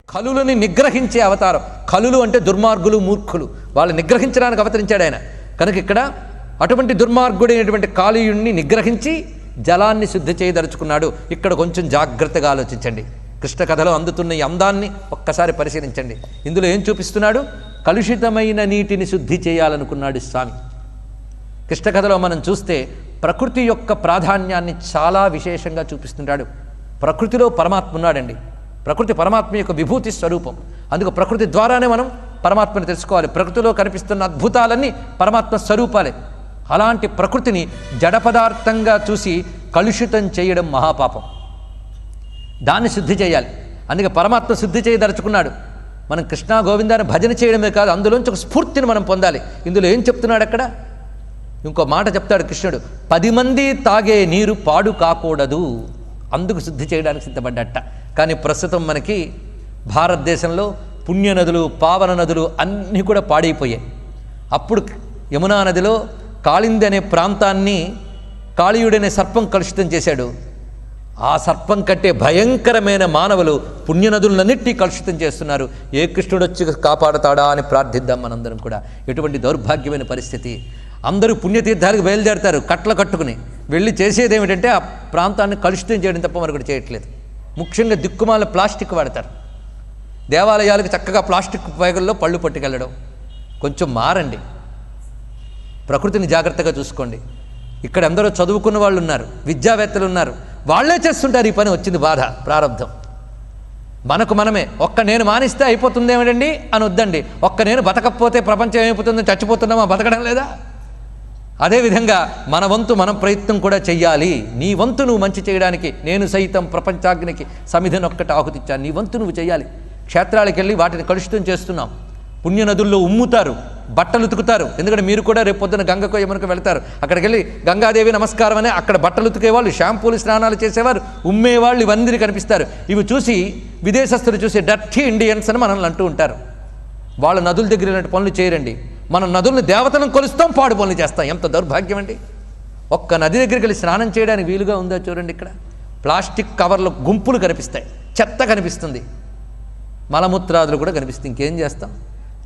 కలులని నిగ్రహించే అవతారం. కలులు అంటే దుర్మార్గులు, మూర్ఖులు. వాళ్ళు నిగ్రహించడానికి అవతరించాడు ఆయన. కనుక ఇక్కడ అటువంటి దుర్మార్గుడైనటువంటి కాళీయుణ్ణి నిగ్రహించి జలాన్ని శుద్ధి చేయదలుచుకున్నాడు. ఇక్కడ కొంచెం జాగ్రత్తగా ఆలోచించండి. కృష్ణ కథలో అందుతున్న ఈ అందాన్ని ఒక్కసారి పరిశీలించండి. ఇందులో ఏం చూపిస్తున్నాడు? కలుషితమైన నీటిని శుద్ధి చేయాలనుకున్నాడు స్వామి. కృష్ణ కథలో మనం చూస్తే ప్రకృతి యొక్క ప్రాధాన్యాన్ని చాలా విశేషంగా చూపిస్తున్నాడు. ప్రకృతిలో పరమాత్మ ఉన్నాడండి. ప్రకృతి పరమాత్మ యొక్క విభూతి స్వరూపం. అందుకు ప్రకృతి ద్వారానే మనం పరమాత్మని తెలుసుకోవాలి. ప్రకృతిలో కనిపిస్తున్న అద్భుతాలన్నీ పరమాత్మ స్వరూపాలే. అలాంటి ప్రకృతిని జడ పదార్థంగా చూసి కలుషితం చేయడం మహాపాపం. దాన్ని శుద్ధి చేయాలి. అందుకే పరమాత్మ శుద్ధి చేయదలుచుకున్నాడు. మనం కృష్ణా గోవిందాన్ని భజన చేయడమే కాదు, అందులోంచి ఒక స్ఫూర్తిని మనం పొందాలి. ఇందులో ఏం చెప్తున్నాడు అక్కడ? ఇంకో మాట చెప్తాడు కృష్ణుడు, 10 మంది తాగే నీరు పాడు కాకూడదు, అందుకు శుద్ధి చేయడానికి సిద్ధపడ్డట. కానీ ప్రస్తుతం మనకి భారతదేశంలో పుణ్యనదులు, పావన నదులు అన్నీ కూడా పాడైపోయాయి. అప్పుడు యమునా నదిలో కాళింది అనే ప్రాంతాన్ని కాళీయుడనే సర్పం కలుషితం చేశాడు. ఆ సర్పం కంటే భయంకరమైన మానవులు పుణ్యనదులన్నింటినీ కలుషితం చేస్తున్నారు. ఏ కృష్ణుడు వచ్చి కాపాడుతాడా అని ప్రార్థిద్దాం మనందరం కూడా. ఎటువంటి దౌర్భాగ్యమైన పరిస్థితి. అందరూ పుణ్యతీర్థాలకు బయలుదేరతారు కట్ల కట్టుకుని. వెళ్ళి చేసేది ఏమిటంటే ఆ ప్రాంతాన్ని కలుషితం చేయడం తప్ప మరొకటి చేయట్లేదు. ముఖ్యంగా దిక్కుమాల ప్లాస్టిక్ వాడతారు. దేవాలయాలకు చక్కగా ప్లాస్టిక్ బ్యాగుల్లో పళ్ళు పట్టుకెళ్ళడం. కొంచెం మారండి. ప్రకృతిని జాగ్రత్తగా చూసుకోండి. ఇక్కడ అందరూ చదువుకున్న వాళ్ళు ఉన్నారు, విద్యావేత్తలు ఉన్నారు. వాళ్ళే చేస్తుంటారు ఈ పని. వచ్చింది బాధ, ప్రారంధం. మనకు మనమే ఒక్క నేను మానిస్తే అయిపోతుంది ఏమిటండి అని వద్దండి. ఒక్క నేను బతకపోతే ప్రపంచం ఏమైపోతుంది? చచ్చిపోతున్నామా? బతకడం లేదా? అదేవిధంగా మన వంతు మనం ప్రయత్నం కూడా చెయ్యాలి. నీ వంతు నువ్వు మంచి చేయడానికి నేను సైతం ప్రపంచాగ్నికి సమిధినొక్కటి ఆహుతిచ్చాను. నీ వంతు నువ్వు చేయాలి. క్షేత్రాలకు వెళ్ళి వాటిని కలుషితం చేస్తున్నాం. పుణ్యనదుల్లో ఉమ్ముతారు, బట్టలు ఉతుకుతారు. ఎందుకంటే మీరు కూడా రేపు పొద్దున గంగకో యమునకు వెళ్తారు. అక్కడికి వెళ్ళి గంగాదేవి నమస్కారం అనే అక్కడ బట్టలు ఉతికేవాళ్ళు, షాంపూలు, స్నానాలు చేసేవారు, ఉమ్మేవాళ్ళు ఇవన్నీ కనిపిస్తారు. ఇవి చూసి విదేశస్తులు చూసి డర్టీ ఇండియన్స్ అని మనల్ని అంటూ ఉంటారు. వాళ్ళ నదుల దగ్గర ఇలాంటి పనులు చేయరండి. మనం నదులను దేవతలను కొలుస్తాం, పాడు పనులు చేస్తాం. ఎంత దౌర్భాగ్యం అండి. ఒక్క నది దగ్గరికి వెళ్ళి స్నానం చేయడానికి వీలుగా ఉందో చూడండి. ఇక్కడ ప్లాస్టిక్ కవర్లు గుంపులు కనిపిస్తాయి, చెత్త కనిపిస్తుంది, మలమూత్రాదులు కూడా కనిపిస్తుంది. ఇంకేం చేస్తాం?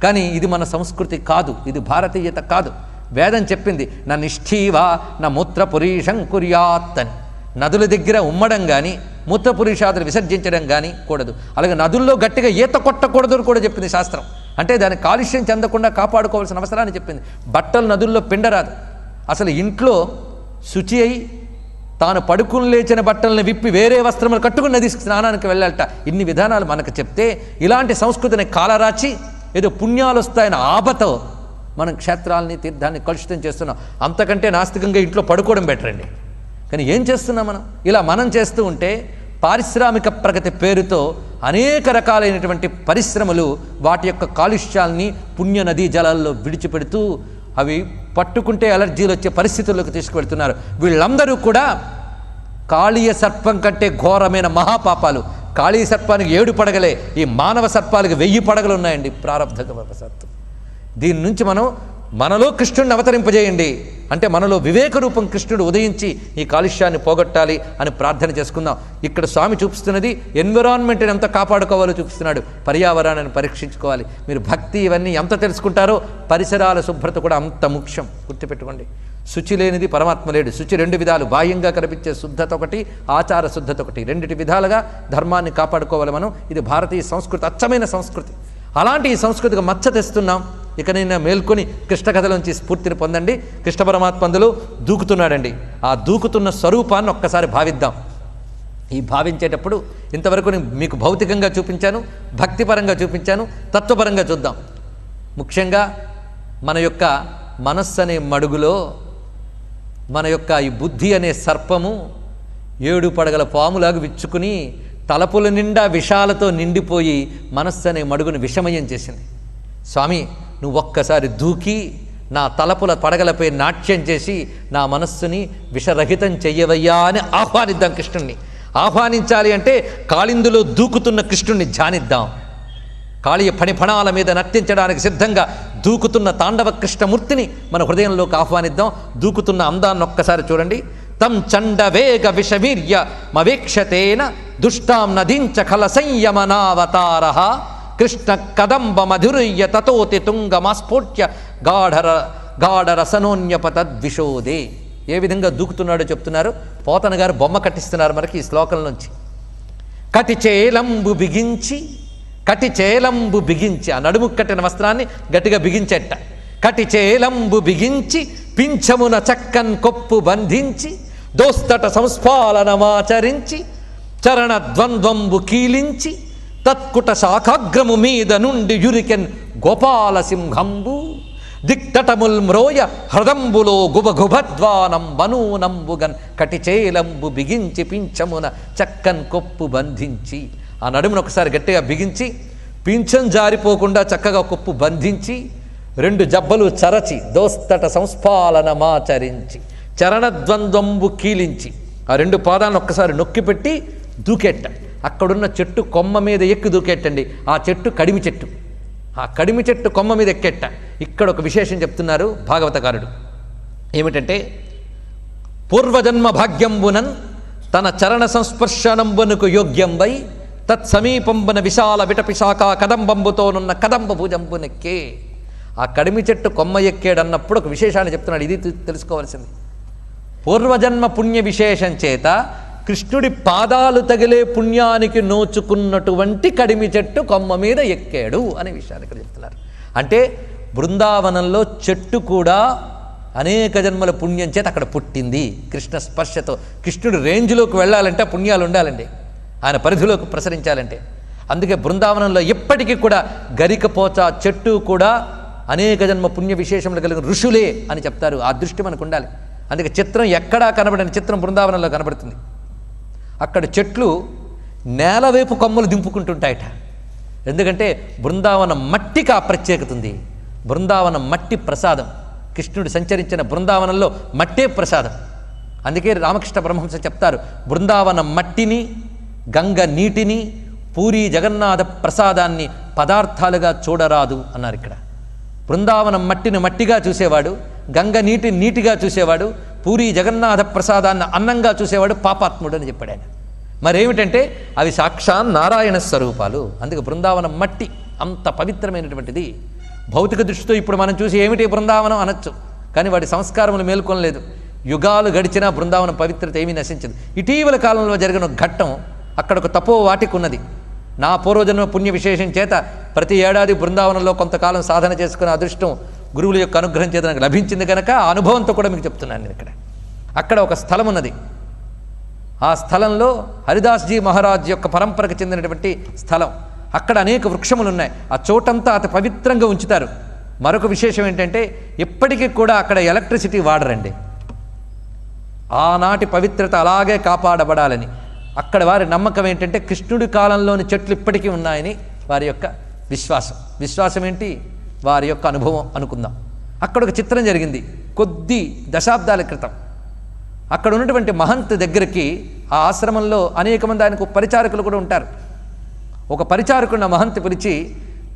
కానీ ఇది మన సంస్కృతి కాదు, ఇది భారతీయత కాదు. వేదం చెప్పింది నా నిష్ఠీవా నా మూత్రపురీషం కుర్యాత్ అని. నదుల దగ్గర ఉమ్మడం కానీ మూత్రపురీషాదులు విసర్జించడం కానీ కూడదు. అలాగే నదుల్లో గట్టిగా ఈత కొట్టకూడదు కూడా చెప్పింది శాస్త్రం. అంటే దాని కాలుష్యం చెందకుండా కాపాడుకోవాల్సిన అవసరాన్ని చెప్పింది. బట్టలు నదుల్లో పిండరాదు. అసలు ఇంట్లో శుచి అయి తాను పడుకుని లేచిన బట్టలను విప్పి వేరే వస్త్రములు కట్టుకుని నది స్నానానికి వెళ్ళాలట. ఇన్ని విధానాలు మనకు చెప్తే ఇలాంటి సంస్కృతిని కాలరాచి ఏదో పుణ్యాలు వస్తాయని ఆపతో మనం క్షేత్రాలని, తీర్థాన్ని కలుషితం చేస్తున్నాం. అంతకంటే నాస్తికంగా ఇంట్లో పడుకోవడం బెటర్ అండి. కానీ ఏం చేస్తున్నాం మనం? ఇలా మనం చేస్తూ ఉంటే పారిశ్రామిక ప్రగతి పేరుతో అనేక రకాలైనటువంటి పరిశ్రమలు వాటి యొక్క కాలుష్యాల్ని పుణ్య నదీ జలాల్లో విడిచిపెడుతూ అవి పట్టుకుంటే అలర్జీలు వచ్చే పరిస్థితుల్లోకి తీసుకువెళ్తున్నారు. వీళ్ళందరూ కూడా కాళీయ సర్పం కంటే ఘోరమైన మహాపాపాలు. కాళీ సర్పానికి 7 పడగలే, ఈ మానవ సర్పాలకు 1000 పడగలు ఉన్నాయండి ప్రారబ్ధవశాత్తు. దీని నుంచి మనలో కృష్ణుడిని అవతరింపజేయండి. అంటే మనలో వివేక రూపం కృష్ణుడు ఉదయించి ఈ కాలుష్యాన్ని పోగొట్టాలి అని ప్రార్థన చేసుకుందాం. ఇక్కడ స్వామి చూపిస్తున్నది ఎన్విరాన్మెంట్ని ఎంత కాపాడుకోవాలో చూపిస్తున్నాడు. పర్యావరణాన్ని పరీక్షించుకోవాలి. మీరు భక్తి ఇవన్నీ ఎంత తెలుసుకుంటారో పరిసరాల శుభ్రత కూడా అంత ముఖ్యం. గుర్తుపెట్టుకోండి. శుచి లేనిది పరమాత్మ లేడు. శుచి 2 విధాలు, బాహ్యంగా కనిపించే శుద్ధత ఒకటి, ఆచార శుద్ధత ఒకటి. 2 విధాలుగా ధర్మాన్ని కాపాడుకోవాలి మనం. ఇది భారతీయ సంస్కృతి, అచ్చమైన సంస్కృతి. అలాంటి ఈ సంస్కృతికి మచ్చ తెస్తున్నాం. ఇకనైనా మేల్కొని కృష్ణ కథలోంచి స్ఫూర్తిని పొందండి. కృష్ణ పరమాత్మ అందులో దూకుతున్నాడండి. ఆ దూకుతున్న స్వరూపాన్ని ఒక్కసారి భావిద్దాం. ఈ భావించేటప్పుడు ఇంతవరకు నేను మీకు భౌతికంగా చూపించాను, భక్తిపరంగా చూపించాను, తత్వపరంగా చూద్దాం. ముఖ్యంగా మన యొక్క మనస్సు అనే మడుగులో మన యొక్క ఈ బుద్ధి అనే సర్పము 7 పడగల పాములాగా విచ్చుకుని తలపుల నిండా విషాలతో నిండిపోయి మనస్సు అనే మడుగును విషమయం చేసింది. స్వామి నువ్వు ఒక్కసారి దూకి నా తలపుల పడగలపై నాట్యం చేసి నా మనస్సుని విషరహితం చెయ్యవయ్యా అని ఆహ్వానిద్దాం. కృష్ణుణ్ణి ఆహ్వానించాలి అంటే కాళిందులో దూకుతున్న కృష్ణుణ్ణి ధ్యానిద్దాం. కాళీయ ఫణిఫణాల మీద నర్తించడానికి సిద్ధంగా దూకుతున్న తాండవ కృష్ణమూర్తిని మన హృదయంలోకి ఆహ్వానిద్దాం. దూకుతున్న అందాన్ని ఒక్కసారి చూడండి. తం చండ వేగ విషవీర్య మవేక్షతేన దుష్టాం నదించ ఖల సంయమనావతార కృష్ణ కదంబ మధురయ్య తతోతి తుంగమాస్ఫోట్య గాఢరసనోన్యపతద్విషోదే. ఏ విధంగా దూకుతున్నాడో చెప్తున్నారు. పోతన గారు బొమ్మ కట్టిస్తున్నారు మనకి ఈ శ్లోకం నుంచి. కటిచేలంబు బిగించి, ఆ నడుము కట్టిన వస్త్రాన్ని గట్టిగా బిగించెట్ట. కటిచేలంబు బిగించి పింఛమున చక్కన్ కొప్పు బంధించి దోస్తట సంస్ఫాలనమాచరించి చరణ ద్వంద్వంబు కీలించి తత్కుట శాఖాగ్రము మీద నుండి యురికెన్ గోపాల సింహంబు దిక్తటముల్ మ్రోయ హృదంబులో గుబగుభద్వానం బనూనంబుగన్ కటిచేలంబు బిగించి పింఛమున చక్కన్ కొప్పు బంధించి. ఆ నడుమును ఒకసారి గట్టిగా బిగించి పింఛం జారిపోకుండా చక్కగా కొప్పు బంధించి 2 జబ్బలు చరచి దోస్తట సంస్ఫాలనమాచరించి చరణద్వంద్వంబు కీలించి ఆ 2 పాదాలను ఒక్కసారి నొక్కిపెట్టి దూకెట్ట. అక్కడున్న చెట్టు కొమ్మ మీద ఎక్కి దూకెట్టండి. ఆ చెట్టు కడిమి చెట్టు. ఆ కడిమి చెట్టు కొమ్మ మీద ఎక్కెట్ట. ఇక్కడ ఒక విశేషం చెప్తున్నారు భాగవతకారుడు. ఏమిటంటే పూర్వజన్మ భాగ్యంబునన్ తన చరణ సంస్పర్శనంబునకు యోగ్యంబై తత్సమీపంబున విశాల విటపిశాఖ కదంబంబుతోనున్న కదంబ భుజంబునెక్కే. ఆ కడిమి చెట్టు కొమ్మ ఎక్కాడన్నప్పుడు ఒక విశేషాన్ని చెప్తున్నాడు. ఇది తెలుసుకోవాల్సింది. పూర్వజన్మ పుణ్య విశేషం చేత కృష్ణుడి పాదాలు తగిలే పుణ్యానికి నోచుకున్నటువంటి కడిమి చెట్టు కొమ్మ మీద ఎక్కాడు అనే విషయాన్ని ఇక్కడ చెప్తున్నారు. అంటే బృందావనంలో చెట్టు కూడా అనేక జన్మల పుణ్యం చేత అక్కడ పుట్టింది. కృష్ణ స్పర్శతో కృష్ణుడి రేంజ్లోకి వెళ్ళాలంటే పుణ్యాలు ఉండాలండి, ఆయన పరిధిలోకి ప్రసరించాలంటే. అందుకే బృందావనంలో ఎప్పటికీ కూడా గరికపోచ చెట్టు కూడా అనేక జన్మ పుణ్య విశేషములు కలిగిన ఋషులే అని చెప్తారు. ఆ దృష్టి మనకు ఉండాలి. అందుకే చిత్రం ఎక్కడా కనబడని చిత్రం బృందావనంలో కనబడుతుంది. అక్కడ చెట్లు నేల వైపు కొమ్మలు దింపుకుంటుంటాయట. ఎందుకంటే బృందావనం మట్టికి ఆ ప్రత్యేకత ఉంది. బృందావనం మట్టి ప్రసాదం. కృష్ణుడు సంచరించిన బృందావనంలో మట్టే ప్రసాదం. అందుకే రామకృష్ణ పరమహంస చెప్తారు, బృందావనం మట్టిని, గంగ నీటిని, పూరి జగన్నాథ ప్రసాదాన్ని పదార్థాలుగా చూడరాదు అన్నారు. ఇక్కడ బృందావనం మట్టిని మట్టిగా చూసేవాడు, గంగ నీటిని నీటిగా చూసేవాడు, పూరి జగన్నాథ ప్రసాదాన్ని అన్నంగా చూసేవాడు పాపాత్ముడు అని చెప్పాడు ఆయన. మరేమిటంటే అవి సాక్షాత్ నారాయణ స్వరూపాలు. అందుకే బృందావనం మట్టి అంత పవిత్రమైనటువంటిది. భౌతిక దృష్టితో ఇప్పుడు మనం చూసి ఏమిటి బృందావనం అనొచ్చు, కానీ వాటి సంస్కారములు మేల్కొనలేదు. యుగాలు గడిచినా బృందావనం పవిత్రత ఏమీ నశించదు. ఇటీవల కాలంలో జరిగిన ఘట్టం, అక్కడ ఒక తపో వాటిక ఉన్నది. నా పూర్వజన్మ పుణ్య విశేషం చేత ప్రతి ఏడాది బృందావనంలో కొంతకాలం సాధన చేసుకునే అదృష్టం గురువుల యొక్క అనుగ్రహం చేత నాకు లభించింది కనుక ఆ అనుభవంతో కూడా మీకు చెప్తున్నాను నేను. అక్కడ ఒక స్థలం ఉన్నది. ఆ స్థలంలో హరిదాస్జీ మహారాజ్ యొక్క పరంపరకు చెందినటువంటి స్థలం. అక్కడ అనేక వృక్షములు ఉన్నాయి. ఆ చోటంతా అతి పవిత్రంగా ఉంచుతారు. మరొక విశేషం ఏంటంటే ఎప్పటికీ కూడా అక్కడ ఎలక్ట్రిసిటీ వాడరండి. ఆనాటి పవిత్రత అలాగే కాపాడబడాలని అక్కడ వారి నమ్మకం ఏంటంటే కృష్ణుడి కాలంలోని చెట్లు ఇప్పటికీ ఉన్నాయని వారి యొక్క విశ్వాసం ఏంటి, వారి యొక్క అనుభవం అనుకుందాం. అక్కడ ఒక చిత్రం జరిగింది కొద్ది దశాబ్దాల క్రితం. అక్కడ ఉన్నటువంటి మహంత్ దగ్గరికి ఆ ఆశ్రమంలో అనేక మంది ఆయనకు పరిచారకులు కూడా ఉంటారు. ఒక పరిచారకున్న మహంత్ పిలిచి,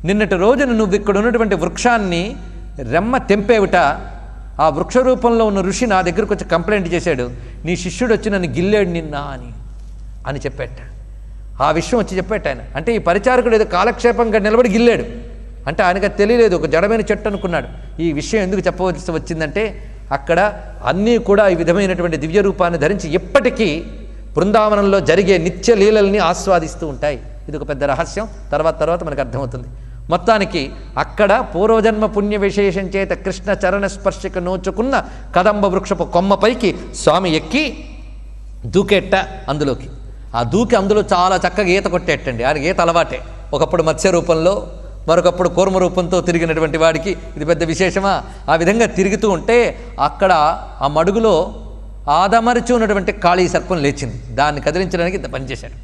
నిన్నటి రోజున నువ్వు ఇక్కడ ఉన్నటువంటి వృక్షాన్ని రెమ్మ తెంపేవిట, ఆ వృక్ష రూపంలో ఉన్న ఋషి నా దగ్గరకు వచ్చి కంప్లైంట్ చేశాడు, నీ శిష్యుడు వచ్చి నన్ను గిల్లాడు నిన్న అని చెప్పేట. ఆ విషయం వచ్చి చెప్పేట ఆయన. అంటే ఈ పరిచారకుడు ఏదో కాలక్షేపంగా నిలబడి గిల్లాడు అంటే ఆయనకు తెలియలేదు, ఒక జడమైన చెట్టు అనుకున్నాడు. ఈ విషయం ఎందుకు చెప్పవలసి వచ్చిందంటే అక్కడ అన్నీ కూడా ఈ విధమైనటువంటి దివ్య రూపాన్ని ధరించి ఎప్పటికీ బృందావనంలో జరిగే నిత్య లీలల్ని ఆస్వాదిస్తూ ఉంటాయి. ఇది ఒక పెద్ద రహస్యం. తర్వాత మనకు అర్థమవుతుంది. మొత్తానికి అక్కడ పూర్వజన్మ పుణ్య విశేషం చేత కృష్ణ చరణ స్పర్శకు నోచుకున్న కదంబ వృక్షపు కొమ్మపైకి స్వామి ఎక్కి దూకెట్ట అందులోకి. ఆ దూకి అందులో చాలా చక్కగా ఈత కొట్టేటండి. ఆయనకి ఈత అలవాటే. ఒకప్పుడు మత్స్య రూపంలో, మరొకప్పుడు కూర్మ రూపంతో తిరిగినటువంటి వాడికి ఇది పెద్ద విశేషమా? ఆ విధంగా తిరుగుతూ ఉంటే అక్కడ ఆ మడుగులో ఆదమరిచి ఉన్నటువంటి కాళీ సర్పం లేచింది. దాన్ని కదిలించడానికి ఇంత పనిచేశాడు.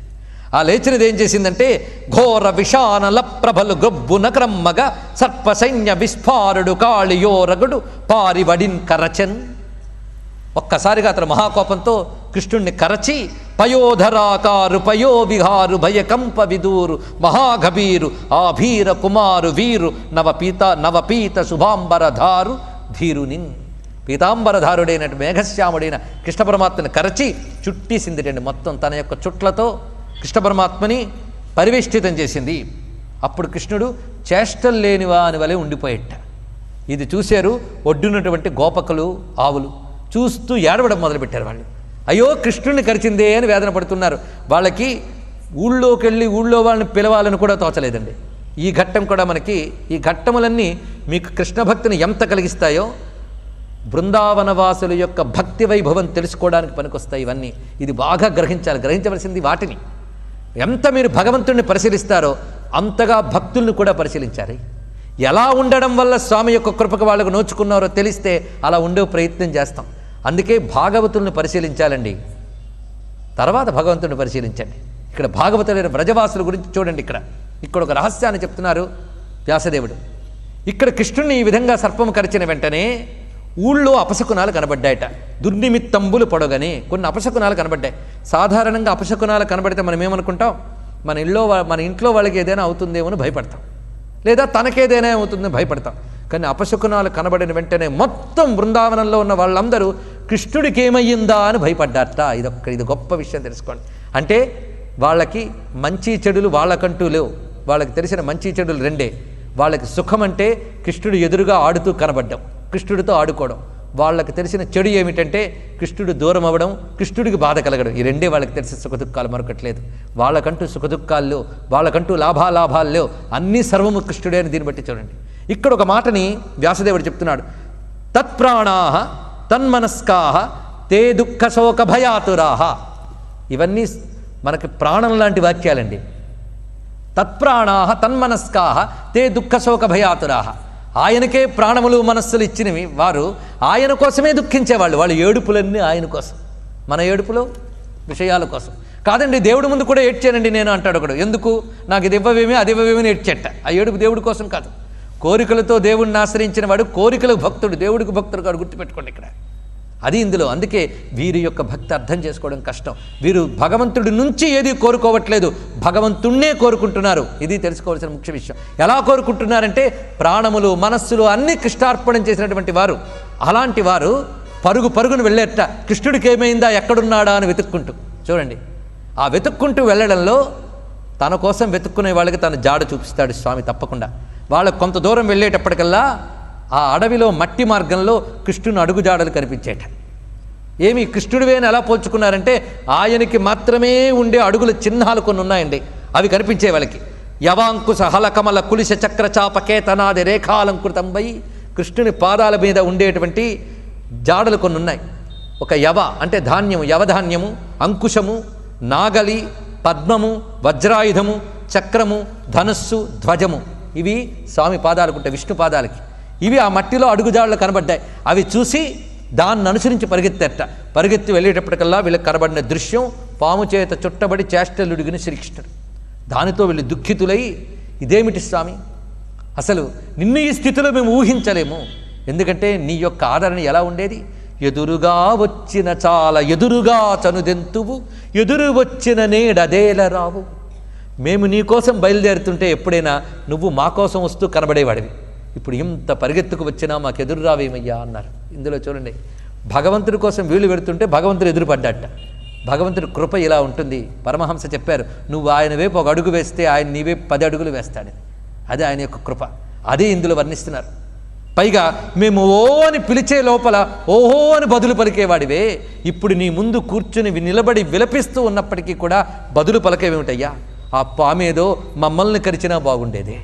ఆ లేచినది ఏం చేసిందంటే ఘోర విషానల ప్రభలు గొబ్బు నక్రమ్మగా సర్ప సైన్య విస్ఫారుడు కాళియోరగుడు పారివడిన్ కరచన్. ఒక్కసారిగా అతను మహాకోపంతో కృష్ణుణ్ణి కరచి పయోధరాకారు పయో విహారు భయకంప విదూరు మహాగభీరు ఆభీర కుమారు వీరు నవపీత శుభాంబరధారు ధీరునిన్. పీతాంబరధారుడైన మేఘశ్యాముడైన కృష్ణ పరమాత్మని కరచి చుట్టేసిందిటండి. మొత్తం తన యొక్క చుట్లతో కృష్ణ పరమాత్మని పరివేష్టితం చేసింది. అప్పుడు కృష్ణుడు చేష్టలు లేనివా అని వలె ఉండిపోయేట. ఇది చూశారు ఒడ్డున్నటువంటి గోపకులు, ఆవులు. చూస్తూ ఏడవడం మొదలుపెట్టారు వాళ్ళు. అయ్యో కృష్ణుడిని కరిచిందే అని వేదన పడుతున్నారు. వాళ్ళకి ఊళ్ళోకి వెళ్ళి ఊళ్ళో వాళ్ళని పిలవాలని కూడా తోచలేదండి. ఈ ఘట్టం కూడా మనకి, ఈ ఘట్టములన్నీ మీకు కృష్ణ భక్తిని ఎంత కలిగిస్తాయో బృందావనవాసుల యొక్క భక్తి వైభవం తెలుసుకోవడానికి పనికొస్తాయి ఇవన్నీ. ఇది బాగా గ్రహించవలసింది వాటిని. ఎంత మీరు భగవంతుడిని పరిశీలిస్తారో అంతగా భక్తుల్ని కూడా పరిశీలించాలి. ఎలా ఉండడం వల్ల స్వామి యొక్క కృపకు వాళ్ళకు నోచుకున్నారో తెలిస్తే అలా ఉండే ప్రయత్నం చేస్తాం. అందుకే భాగవతుల్ని పరిశీలించాలండి, తర్వాత భగవంతుడిని పరిశీలించండి. ఇక్కడ భాగవతులైన వ్రజవాసుల గురించి చూడండి. ఇక్కడ ఒక రహస్యాన్ని చెప్తున్నారు వ్యాసదేవుడు. ఇక్కడ కృష్ణుడిని ఈ విధంగా సర్పము కరిచిన వెంటనే ఊళ్ళో అపశకునాలు కనబడ్డాయట. దుర్నిమిత్తంబులు పొడగని కొన్ని అపశకునాలు కనబడ్డాయి. సాధారణంగా అపశకునాలు కనబడితే మనం ఏమనుకుంటాం, మన ఇంట్లో వాళ్ళకి ఏదైనా అవుతుందేమో అని భయపడతాం, లేదా తనకేదైనా అవుతుందని భయపడతాం. కానీ అపశకునాలు కనబడిన వెంటనే మొత్తం బృందావనంలో ఉన్న వాళ్ళందరూ కృష్ణుడికి ఏమయ్యిందా అని భయపడ్డారట. ఇది గొప్ప విషయం తెలుసుకోండి. అంటే వాళ్ళకి మంచి చెడులు వాళ్ళకంటూ లేవు. వాళ్ళకి తెలిసిన మంచి చెడులు రెండే. వాళ్ళకి సుఖం అంటే కృష్ణుడు ఎదురుగా ఆడుతూ కనబడ్డం, కృష్ణుడితో ఆడుకోవడం. వాళ్ళకి తెలిసిన చెడు ఏమిటంటే కృష్ణుడు దూరం అవ్వడం, కృష్ణుడికి బాధ కలగడం. ఈ రెండే వాళ్ళకి తెలిసిన సుఖదుఖాలు, మరొకట్లేదు. వాళ్ళకంటూ సుఖదుఖాల్లో, వాళ్ళకంటూ లాభాలాభాల్లో అన్నీ సర్వము కృష్ణుడే అని దీన్ని బట్టి చూడండి. ఇక్కడ ఒక మాటని వ్యాసదేవుడు చెప్తున్నాడు. తత్ప్రాణాః తన్మనస్కాః తే దుఃఖ శోక భయాతురాః. ఇవన్నీ మనకి ప్రాణం లాంటి వాక్యాలండి. తత్ప్రాణాః తన్మనస్కాః తే దుఃఖ శోక భయాతురాః. ఆయనకే ప్రాణములు మనస్సులు ఇచ్చినవి వారు ఆయన కోసమే దుఃఖించేవాళ్ళు. వాళ్ళ ఏడుపులన్నీ ఆయన కోసం, మన ఏడుపులు విషయాల కోసం కాదండి. దేవుడి ముందు కూడా ఏడ్చానండి నేను అంటాడు ఒకడు. ఎందుకు? నాకు ఇది ఇవ్వవేమి అది ఇవ్వవేమని ఏడ్చెట్ట. ఆ ఏడుపు దేవుడి కోసం కాదు. కోరికలతో దేవుడిని ఆశ్రయించిన వాడు కోరికలకు భక్తుడు, దేవుడికి భక్తుడు కాడు. గుర్తుపెట్టుకోండి ఇక్కడ అది ఇందులో. అందుకే వీరి యొక్క భక్తి అర్థం చేసుకోవడం కష్టం. వీరు భగవంతుడి నుంచి ఏది కోరుకోవట్లేదు, భగవంతుణ్ణే కోరుకుంటున్నారు. ఇది తెలుసుకోవాల్సిన ముఖ్య విషయం. ఎలా కోరుకుంటున్నారంటే ప్రాణములు మనస్సులు అన్నీ కృష్ణార్పణం చేసినటువంటి వారు. అలాంటి వారు పరుగును వెళ్ళేట కృష్ణుడికి ఏమైందా, ఎక్కడున్నాడా అని వెతుక్కుంటూ. చూడండి, ఆ వెతుక్కుంటూ వెళ్ళడంలో తన కోసం వెతుక్కునే వాళ్ళకి తన జాడ చూపిస్తాడు స్వామి తప్పకుండా. వాళ్ళకు కొంత దూరం వెళ్ళేటప్పటికల్లా ఆ అడవిలో మట్టి మార్గంలో కృష్ణుని అడుగుజాడలు కనిపించేట. ఏమి కృష్ణుడివేని ఎలా పోల్చుకున్నారంటే ఆయనకి మాత్రమే ఉండే అడుగుల చిహ్నాలు కొన్ని ఉన్నాయండి. అవి కనిపించే వాళ్ళకి. యవాంకుశ హలకమల కులిశ చక్ర చాపకేతనాది రేఖాలంకృతంబై కృష్ణుని పాదాల మీద ఉండేటువంటి జాడలు కొన్ని ఉన్నాయి. ఒక యవ అంటే ధాన్యము, యవధాన్యము, అంకుశము, నాగలి, పద్మము, వజ్రాయుధము, చక్రము, ధనుస్సు, ధ్వజము. ఇవి స్వామి పాదాలకు ఉంటాయి, విష్ణు పాదాలకి. ఇవి ఆ మట్టిలో అడుగుజాడలు కనబడ్డాయి. అవి చూసి దాన్ని అనుసరించి పరిగెత్తి వెళ్ళేటప్పటికల్లా వీళ్ళకి కనబడిన దృశ్యం పాము చేత చుట్టబడి చేష్టలుడిగిన శ్రీకృష్ణుడు. దానితో వీళ్ళు దుఃఖితులై, ఇదేమిటి స్వామి, అసలు నిన్ను ఈ స్థితిలో మేము ఊహించలేము. ఎందుకంటే నీ యొక్క ఆదరణ ఎలా ఉండేది? ఎదురుగా వచ్చిన చాలా ఎదురుగా చనుదెంతువు, ఎదురు వచ్చిన నేడదేల రావు. మేము నీ కోసం బయలుదేరుతుంటే ఎప్పుడైనా నువ్వు మా కోసం వస్తూ కనబడేవాడివి. ఇప్పుడు ఇంత పరిగెత్తుకు వచ్చినా మాకు ఎదురు రావేమయ్యా అన్నారు. ఇందులో చూడండి, భగవంతుడి కోసం వీళ్ళు పెడుతుంటే భగవంతుడు ఎదురుపడ్డాట. భగవంతుడి కృప ఇలా ఉంటుంది. పరమహంస చెప్పారు, నువ్వు ఆయన వైపు ఒక అడుగు వేస్తే ఆయన నీ వైపు 10 అడుగులు వేస్తాడని. అదే ఆయన యొక్క కృప. అదే ఇందులో వర్ణిస్తున్నారు. పైగా మేము ఓ అని పిలిచే లోపల ఓహో అని బదులు పలికేవాడివే. ఇప్పుడు నీ ముందు కూర్చుని నిలబడి విలపిస్తూ ఉన్నప్పటికీ కూడా బదులు పలికేవేమిటయ్యా? ఆ పామేదో మమ్మల్ని కరిచినా బాగుండేదే.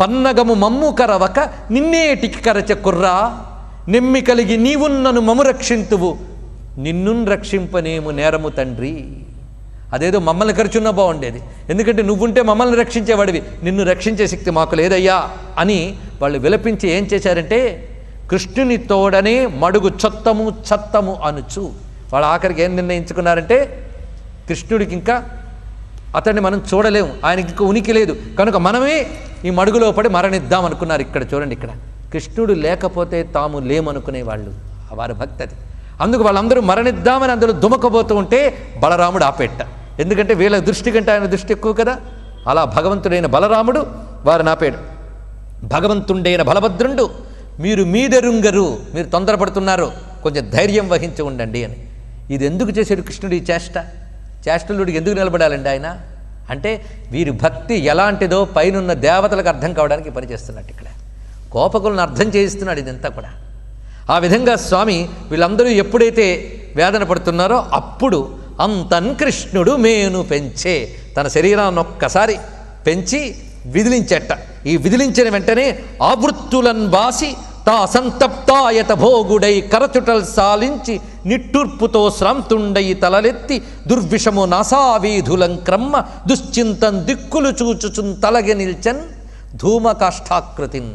పన్నగము మమ్ము కరవక నిన్నేటికి కరచ కుర్రా, నెమ్మి కలిగి నీవున్నను మము రక్షింతువు, నిన్ను రక్షింపనేము నేరము తండ్రి. అదేదో మమ్మల్ని కరుచున్నా బాగుండేది, ఎందుకంటే నువ్వుంటే మమ్మల్ని రక్షించేవాడివి, నిన్ను రక్షించే శక్తి మాకు లేదయ్యా అని వాళ్ళు విలపించి ఏం చేశారంటే కృష్ణుని తోడనే మడుగు చత్తము అనుచు. వాళ్ళు ఆఖరికి ఏం నిర్ణయించుకున్నారంటే కృష్ణుడికి ఇంకా అతన్ని మనం చూడలేము, ఆయనకి ఇంకా ఉనికి లేదు, కనుక మనమే ఈ మడుగులో పడి మరణిద్దాం అనుకున్నారు. ఇక్కడ చూడండి, ఇక్కడ కృష్ణుడు లేకపోతే తాము లేమనుకునేవాళ్ళు, వారి భక్తి అది. అందుకు వాళ్ళందరూ మరణిద్దామని అందులో దుమకబోతూ ఉంటే బలరాముడు ఆపేట. ఎందుకంటే వీళ్ళ దృష్టి కంటే ఆయన దృష్టి ఎక్కువ కదా. అలా భగవంతుడైన బలరాముడు వారిని ఆపాడు. భగవంతుండైన బలభద్రుండు మీరు మీదెరుంగరు, మీరు తొందరపడుతున్నారు, కొంచెం ధైర్యం వహించి ఉండండి అని. ఇది ఎందుకు చేశాడు కృష్ణుడు ఈ చేష్ట? చేష్టలుడికి ఎందుకు నిలబడాలండి ఆయన అంటే వీరి భక్తి ఎలాంటిదో పైనున్న దేవతలకు అర్థం కావడానికి పనిచేస్తున్నట్టు ఇక్కడ గోపకులను అర్థం చేయిస్తున్నాడు ఇదంతా కూడా. ఆ విధంగా స్వామి వీళ్ళందరూ ఎప్పుడైతే వేదన పడుతున్నారో అప్పుడు అంతన్ కృష్ణుడు మేను పెంచే తన శరీరాన్ని ఒక్కసారి పెంచి విదిలించెట్ట. ఈ విదిలించిన వెంటనే ఆవృత్తులన్ బాసి తా సంతప్తాయత భోగుడై కరచుటల్ సాలించి నిట్టూర్పుతో శ్రాంతుండై తలలెత్తి దుర్విషము నాసావీధులం క్రమ్మ దుశ్చింతం దిక్కులు చూచుచున్ తలగె నిల్చన్ ధూమకాష్టాకృతిన్.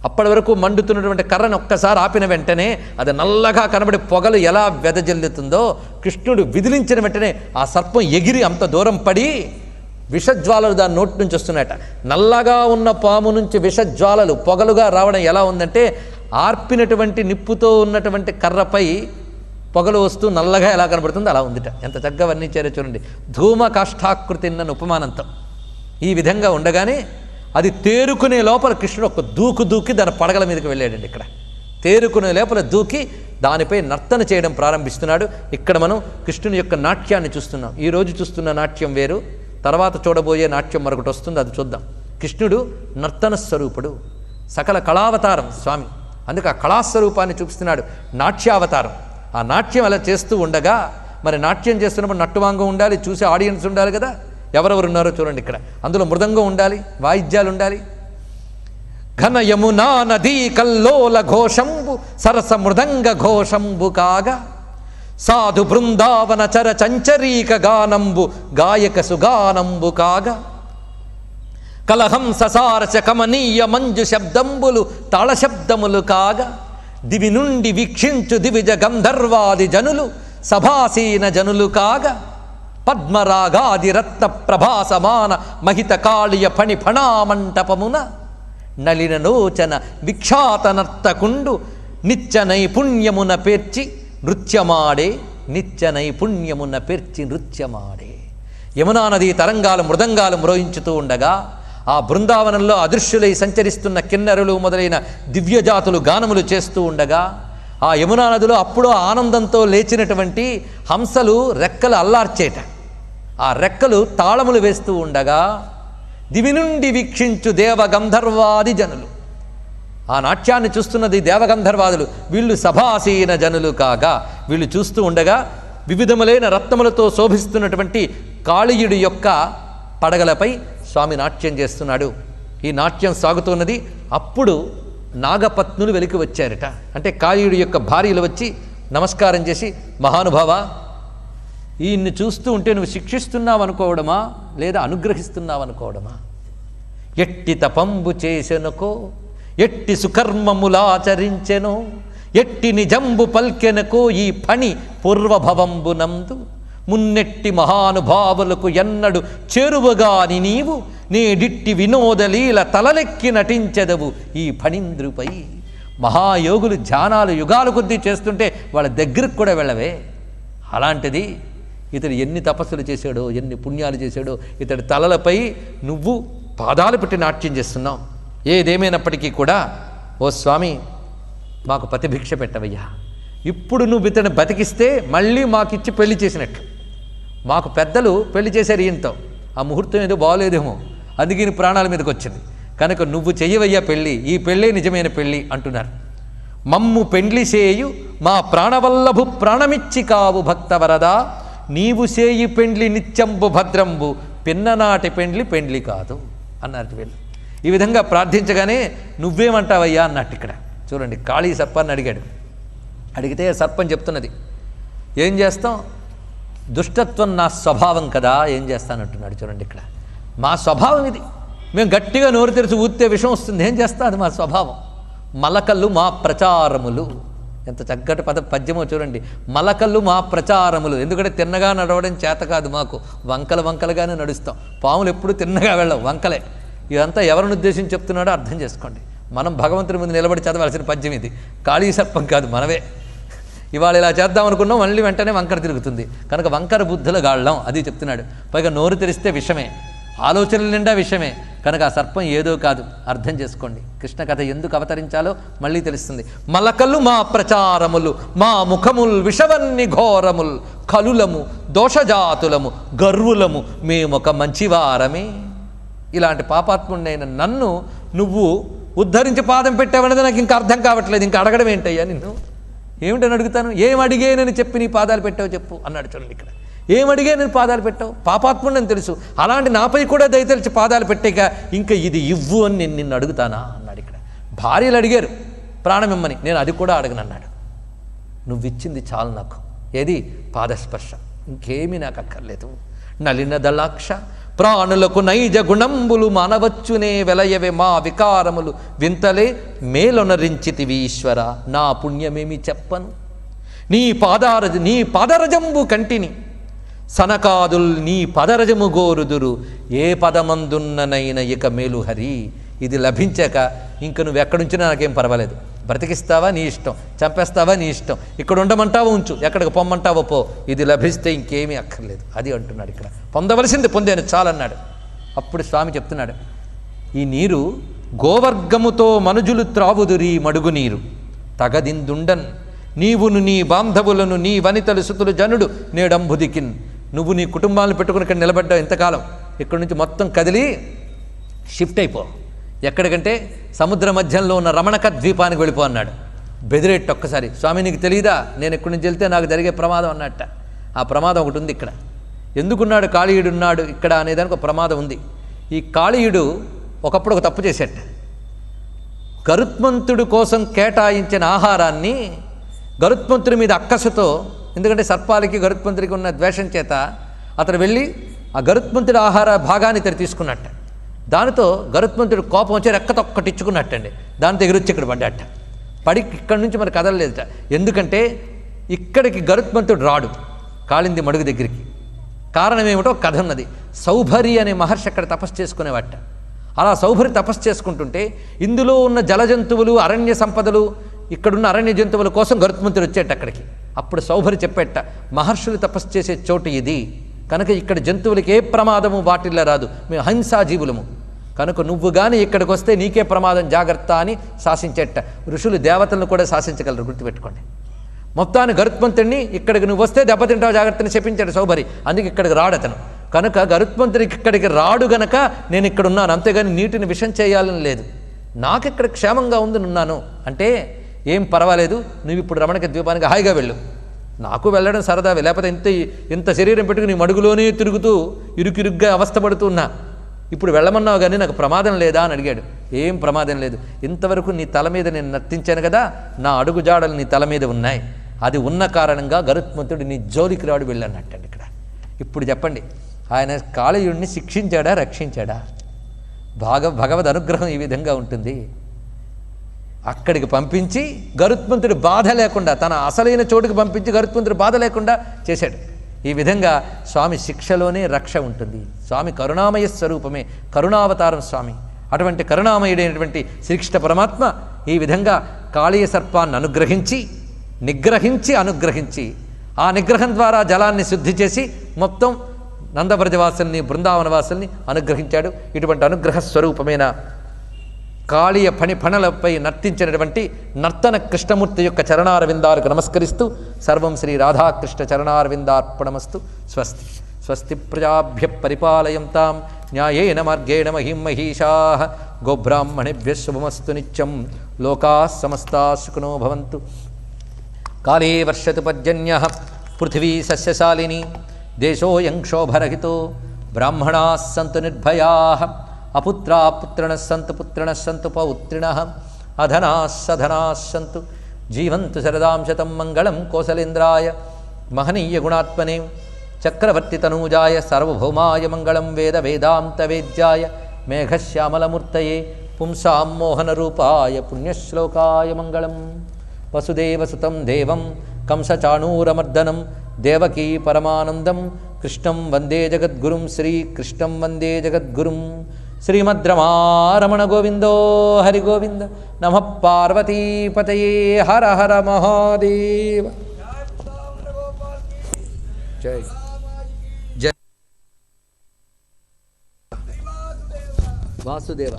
అప్పటి వరకు మండుతున్నటువంటి కర్రను ఒక్కసారి ఆపిన వెంటనే అది నల్లగా కనబడి పొగలు ఎలా వెదజల్లుతుందో కృష్ణుడు విదిలించిన వెంటనే ఆ సర్పం ఎగిరి అంత దూరం పడి విషజ్వాలలు దాని నోటి నుంచి వస్తున్నాయట. నల్లగా ఉన్న పాము నుంచి విషజ్వాలలు పొగలుగా రావడం ఎలా ఉందంటే ఆర్పినటువంటి నిప్పుతో ఉన్నటువంటి కర్రపై పొగలు వస్తూ నల్లగా ఎలా కనబడుతుందో అలా ఉందిట. ఎంత చక్కగా వర్ణించారో చూడండి. ధూమకాష్టాకృతి అన్న ఉపమానంతో ఈ విధంగా ఉండగానే అది తేరుకునే లోపల కృష్ణుడు ఒక దూకి దాని పడగల మీదకి వెళ్ళాడండి. ఇక్కడ తేరుకునే లోపల దూకి దానిపై నర్తన చేయడం ప్రారంభిస్తున్నాడు. ఇక్కడ మనం కృష్ణుని యొక్క నాట్యాన్ని చూస్తున్నాం. ఈరోజు చూస్తున్న నాట్యం వేరు, తర్వాత చూడబోయే నాట్యం మరొకటి వస్తుంది, అది చూద్దాం. కృష్ణుడు నర్తన స్వరూపుడు, సకల కళావతారం స్వామి. అందుకే ఆ కళాస్వరూపాన్ని చూపిస్తున్నాడు, నాట్యావతారం. ఆ నాట్యం అలా చేస్తూ ఉండగా మరి నాట్యం చేస్తున్నప్పుడు నట్టువాంగం ఉండాలి, చూసే ఆడియన్స్ ఉండాలి కదా. ఎవరెవరు ఉన్నారో చూడండి. ఇక్కడ అందులో మృదంగం ఉండాలి, వాయిద్యాలు ఉండాలి. ఘన యమునా నదీ కల్లోల ఘోషంబు సరస మృదంగ ఘోషంబు కాగా సాధు బృందావన చర చంచరీక గానంబు గాయక సుగానంబు కాగా కలహంస సారస కమనీయ మంజు శబ్దంబులు తాళశబ్దములు కాగా దివి నుండి వీక్షించు దివిజ గంధర్వాది జనులు సభాసీన జనులు కాగా పద్మరాగాది రత్న ప్రభాసమాన మహిత కాళియ ఫణి ఫణామంటపమున నలిన నోచన విఖ్యాత నర్తకుండు నిత్య నైపుణ్యమున పేర్చి నృత్యమాడే నిత్య నైపుణ్యమున పేర్చి నృత్యమాడే. యమునా నదీ తరంగాలు మృదంగాలు మ్రోయించుతూ ఉండగా ఆ బృందావనంలో అదృశ్యులై సంచరిస్తున్న కిన్నరులు మొదలైన దివ్యజాతులు గానములు చేస్తూ ఉండగా ఆ యమునా నదిలో అప్పుడు ఆనందంతో లేచినటువంటి హంసలు రెక్కలు అల్లార్చేట. ఆ రెక్కలు తాళములు వేస్తూ ఉండగా దివి నుండి వీక్షించు దేవగంధర్వాది జనులు, ఆ నాట్యాన్ని చూస్తున్నది దేవగంధర్వాదులు, వీళ్ళు సభాసీన జనులు కాగా వీళ్ళు చూస్తూ ఉండగా వివిధములైన రత్నములతో శోభిస్తున్నటువంటి కాళీయుడి యొక్క పడగలపై స్వామి నాట్యం చేస్తున్నాడు. ఈ నాట్యం సాగుతున్నది. అప్పుడు నాగపత్నులు వెలికి వచ్చారట. అంటే కాళీయుడి యొక్క భార్యలు వచ్చి నమస్కారం చేసి, మహానుభావ, ఈయన్ని చూస్తూ ఉంటే నువ్వు శిక్షిస్తున్నావు అనుకోవడమా లేదా అనుగ్రహిస్తున్నావు అనుకోవడమా? ఎట్టి తపంబు చేసెనుకో, ఎట్టి సుకర్మములాచరించెనో, ఎట్టి నిజంబు పల్కెనకో ఈ పని పూర్వభవంబునందు మున్నెట్టి మహానుభావులకు ఎన్నడు చేరువగాని నీవు నేడిట్టి వినోదలీల తలలెక్కి నటించెదవు ఈ ఫణీంద్రుపై. మహాయోగులు ధ్యానాలు యుగాల కొద్దీ చేస్తుంటే వాళ్ళ దగ్గరికి కూడా వెళ్ళవే. అలాంటిది ఇతడు ఎన్ని తపస్సులు చేశాడో, ఎన్ని పుణ్యాలు చేశాడో, ఇతడి తలలపై నువ్వు పాదాలు పెట్టి నాట్యం చేస్తున్నావు. ఏదేమైనప్పటికీ కూడా ఓ స్వామి, మాకు ప్రతిభిక్ష పెట్టవయ్యా. ఇప్పుడు నువ్వు ఇతడిని బతికిస్తే మళ్ళీ మాకిచ్చి పెళ్లి చేసినట్లు. మాకు పెద్దలు పెళ్లి చేశారు ఈయనతో, ఆ ముహూర్తం ఏదో బాగోలేదేమో, అందుకే ఈయన ప్రాణాల మీదకి వచ్చింది. కనుక నువ్వు చెయ్యవయ్యా పెళ్ళి, ఈ పెళ్ళే నిజమైన పెళ్ళి అంటున్నారు. మమ్ము పెండ్లి చేయు మా ప్రాణవల్లభు ప్రాణమిచ్చి కావు భక్తవరదా, నీవు చేయి పెండ్లి నిత్యంబు భద్రంబు పిన్ననాటి పెండ్లి పెండ్లి కాదు అన్నారు వీళ్ళు. ఈ విధంగా ప్రార్థించగానే నువ్వేమంటావయ్యా అన్నట్టు ఇక్కడ చూడండి. కాళీ సర్పాన్ని అడిగాడు. అడిగితే సర్పం చెప్తున్నది, ఏం చేస్తాం, దుష్టత్వం నా స్వభావం కదా, ఏం చేస్తానంటున్నాడు. చూడండి ఇక్కడ మా స్వభావం ఇది, మేము గట్టిగా నోరు తెరిచి ఊస్తే విషం వస్తుంది, ఏం చేస్తా, అది మా స్వభావం. మలకళ్ళు మా ప్రచారములు, ఎంత చక్కటి పద్యమో చూడండి. మలకళ్ళు మా ప్రచారములు, ఎందుకంటే తిన్నగా నడవడం చేత కాదు మాకు, వంకలుగానే నడుస్తాం. పాములు ఎప్పుడు తిన్నగా వెళ్ళవు, వంకలే. ఇదంతా ఎవరిని ఉద్దేశించి చెప్తున్నాడో అర్థం చేసుకోండి. మనం భగవంతుని ముందు నిలబడి చదవాల్సిన పద్యం ఇది. కాళీ సర్పం కాదు, మనమే. ఇవాళ ఇలా చేద్దాం అనుకున్నాం, మళ్ళీ వెంటనే వంకర తిరుగుతుంది. కనుక వంకర బుద్ధుల గాళ్ళం, అది చెప్తున్నాడు. పైగా నోరు తెరిస్తే విషమే. ఆలోచనల నిండా విషయమే. కనుక ఆ సర్పం ఏదో కాదు, అర్థం చేసుకోండి. కృష్ణ కథ ఎందుకు అవతరించాలో మళ్ళీ తెలుస్తుంది. మలకలు మా ప్రచారములు, మా ముఖముల్ విషవన్ని ఘోరముల్, కలులము దోషజాతులము గర్వులము, మేమొక మంచివారమే. ఇలాంటి పాపాత్ముడైన నన్ను నువ్వు ఉద్ధరించి పాదం పెట్టావన్నది నాకు ఇంకా అర్థం కావట్లేదు. ఇంకా అడగడం ఏంటయ్యా నిన్ను? ఏమిటని అడుగుతాను? ఏం అడిగేనని చెప్పి నీ పాదాలు పెట్టావు చెప్పు అన్నాడు. చూడండి ఇక్కడ, ఏం అడిగే నేను పాదాలు పెట్టావు? పాపాత్ముడని తెలుసు, అలాంటి నాపై కూడా దయతలిచి పాదాలు పెట్టాక ఇంకా ఇది ఇవ్వు అని నేను నిన్ను అడుగుతానా అన్నాడు. ఇక్కడ భార్యలు అడిగారు ప్రాణమిమ్మని, నేను అది కూడా అడగనన్నాడు. నువ్వు ఇచ్చింది చాలు నాకు. ఏది? పాదస్పర్శ, ఇంకేమీ నాకు అక్కర్లేదు. నలిన దళాక్ష ప్రాణులకు నైజ గుణంబులు మానవచ్చునే వెలయవే మా వికారములు వింతలే మేలొనరించితివి ఈశ్వర, నా పుణ్యమేమి చెప్పను. నీ పాదరజంబు కంటిని సనకాదుల్ నీ పదరజము గోరుదురు, ఏ పదమందున్ననైన ఇక మేలు హరి. ఇది లభించాక ఇంక నువ్వు ఎక్కడుంచినా నాకేం పర్వాలేదు. బ్రతికిస్తావా నీ ఇష్టం, చంపేస్తావా నీ ఇష్టం, ఇక్కడ ఉండమంటావో ఉంచు, ఎక్కడికి పొమ్మంటావో పో, ఇది లభిస్తే ఇంకేమీ అక్కర్లేదు. అది అంటున్నాడు ఇక్కడ. పొందవలసింది పొందాను చాలన్నాడు. అప్పుడు స్వామి చెప్తున్నాడు, ఈ నీరు గోవర్గముతో మనుజులు త్రావుదురి మడుగు నీరు తగదిందుండన్, నీవును నీ బాంధవులను నీ వనితలు సుతులు జనుడు నేడంబుదికిన్. నువ్వు నీ కుటుంబాలను పెట్టుకుని ఇక్కడ నిలబడ్డావు ఇంతకాలం, ఇక్కడి నుంచి మొత్తం కదిలి షిఫ్ట్ అయిపో. ఎక్కడికంటే సముద్ర మధ్యంలో ఉన్న రమణక ద్వీపానికి వెళ్ళిపో అన్నాడు. బెదిరేట్టు ఒక్కసారి, స్వామి నీకు తెలియదా నేను ఎక్కడి నుంచి వెళ్తే నాకు జరిగే ప్రమాదం అన్నట్ట. ఆ ప్రమాదం ఒకటి ఉంది ఇక్కడ. ఎందుకున్నాడు కాళీయుడున్నాడు ఇక్కడ అనేదానికి ఒక ప్రమాదం ఉంది. ఈ కాళీయుడు ఒకప్పుడు ఒక తప్పు చేసేట. గరుత్మంతుడి కోసం కేటాయించిన ఆహారాన్ని గరుత్మంతుడి మీద అక్కసుతో, ఎందుకంటే సర్పాలకి గరుత్మంతుడికి ఉన్న ద్వేషం చేత అతను వెళ్ళి ఆ గరుత్మంతుడి ఆహార భాగాన్ని ఇతడు తీసుకున్నట్ట. దానితో గరుత్మంతుడు కోపం వచ్చి రెక్కతో ఒక్కటిచ్చుకున్నట్టండి. దానితో ఎగురొచ్చి ఇక్కడ పడ్డాట. పడి ఇక్కడి నుంచి మరి కదలలేదట. ఎందుకంటే ఇక్కడికి గరుత్మంతుడు రాడు కాళింది మడుగు దగ్గరికి. కారణం ఏమిటో కథ ఉన్నది. సౌభరి అనే మహర్షి అక్కడ తపస్సు చేసుకునేవాట. అలా సౌభరి తపస్సు చేసుకుంటుంటే ఇందులో ఉన్న జలజంతువులు అరణ్య సంపదలు ఇక్కడున్న అరణ్య జంతువుల కోసం గరుత్మంతుడు వచ్చేట అక్కడికి. అప్పుడు సౌభరి చెప్పేట, మహర్షులు తపస్సు చేసే చోటు ఇది కనుక ఇక్కడ జంతువులకి ఏ ప్రమాదము వాటిల్లో రాదు, మేము హింసాజీవులము కనుక నువ్వు కానీ ఇక్కడికి వస్తే నీకే ప్రమాదం జాగ్రత్త అని శాసించేట. ఋషులు దేవతలను కూడా శాసించగలరు, గుర్తుపెట్టుకోండి. మొత్తాన్ని గరుత్మంతుడిని ఇక్కడికి నువ్వు వస్తే దెబ్బతింటావు జాగ్రత్తని చెప్పించాడు సౌభరి. అందుకే ఇక్కడికి రాడు అతను. కనుక గరుత్మంతుడికి ఇక్కడికి రాడు గనక నేను ఇక్కడ ఉన్నాను, అంతేగాని నీటిని విషం చేయాలని లేదు. నాకు ఇక్కడ క్షేమంగా ఉంది ఉన్నాను అంటే ఏం పర్వాలేదు, నువ్వు ఇప్పుడు రమణక ద్వీపానికి హాయిగా వెళ్ళు. నాకు వెళ్ళడం సరదావే, లేకపోతే ఇంత శరీరం పెట్టుకుని మడుగులోనే తిరుగుతూ ఇరుకిరుగ్గా అవస్థపడుతూ ఉన్నా. ఇప్పుడు వెళ్ళమన్నావు కానీ నాకు ప్రమాదం లేదా అని అడిగాడు. ఏం ప్రమాదం లేదు, ఇంతవరకు నీ తల మీద నేను నర్తించాను కదా, నా అడుగు జాడలు నీ తల మీద ఉన్నాయి. అది ఉన్న కారణంగా గరుత్మంతుడు నీ జోలికి రాడు వెళ్ళన్నట్టండి ఇక్కడ. ఇప్పుడు చెప్పండి, ఆయన కాళీయుడిని శిక్షించాడా రక్షించాడా? భగవద్ అనుగ్రహం ఈ విధంగా ఉంటుంది. అక్కడికి పంపించి గరుత్మంతుడి బాధ లేకుండా, తన అసలైన చోటుకి పంపించి గరుత్మంతుడి బాధ లేకుండా చేశాడు. ఈ విధంగా స్వామి శిక్షలోనే రక్ష ఉంటుంది. స్వామి కరుణామయ స్వరూపమే, కరుణావతారం స్వామి. అటువంటి కరుణామయుడైనటువంటి శ్రీకృష్ణ పరమాత్మ ఈ విధంగా కాళీయ సర్పాన్ని అనుగ్రహించి ఆ నిగ్రహం ద్వారా జలాన్ని శుద్ధి చేసి మొత్తం నందవ్రజవాసుల్ని బృందావనవాసుల్ని అనుగ్రహించాడు. ఇటువంటి అనుగ్రహ స్వరూపమైన కాళీయ ఫణిఫణలపై నర్తించినటువంటి నర్తన కృష్ణమూర్తి యొక్క చరణారవిందాలకు నమస్కరిస్తూ సర్వం శ్రీ రాధాకృష్ణ చరణారవిందార్పణమస్తు. స్వస్తి స్వస్తి ప్రజాభ్య పరిపాలయంతాం న్యాయేన మార్గేణ మహిం మహిషాః గోబ్రాహ్మణేభ్యః శుభమస్తు నిత్యం. లోకాః సమస్తాః సుఖినో భవంతు. కాళే వర్షతు పర్జన్యః పృథివీ సస్యశాలినీ దేశోऽयं క్షోభరహితో బ్రాహ్మణాः సంతు నిర్భయాః అపుత్రా పుత్రిణః సంతు పౌత్రిణః అధనాः సధనాः సంతు జీవంతు శరదాం శతం మంగళం కోసలేంద్రాయ మహనీయ గుణాత్మనే చక్రవర్తి తనూజాయ సార్వభౌమాయ మంగళం వేద వేదాంత వేద్యాయ మేఘశ్యామలమూర్తయే పుంసాం మోహనరూపాయ పుణ్యశ్లోకాయ మంగళం. వసుదేవసుతం దేవం కంసచాణూరమర్దనం దేవకీ పరమానందం కృష్ణం వందే జగద్గురుం శ్రీకృష్ణం వందే జగద్గురుం. శ్రీమద్రమారమణ గోవిందో హరి గోవింద. నమః పార్వతీపతయే హర హర మహాదేవ. జై జై. వాసుదేవ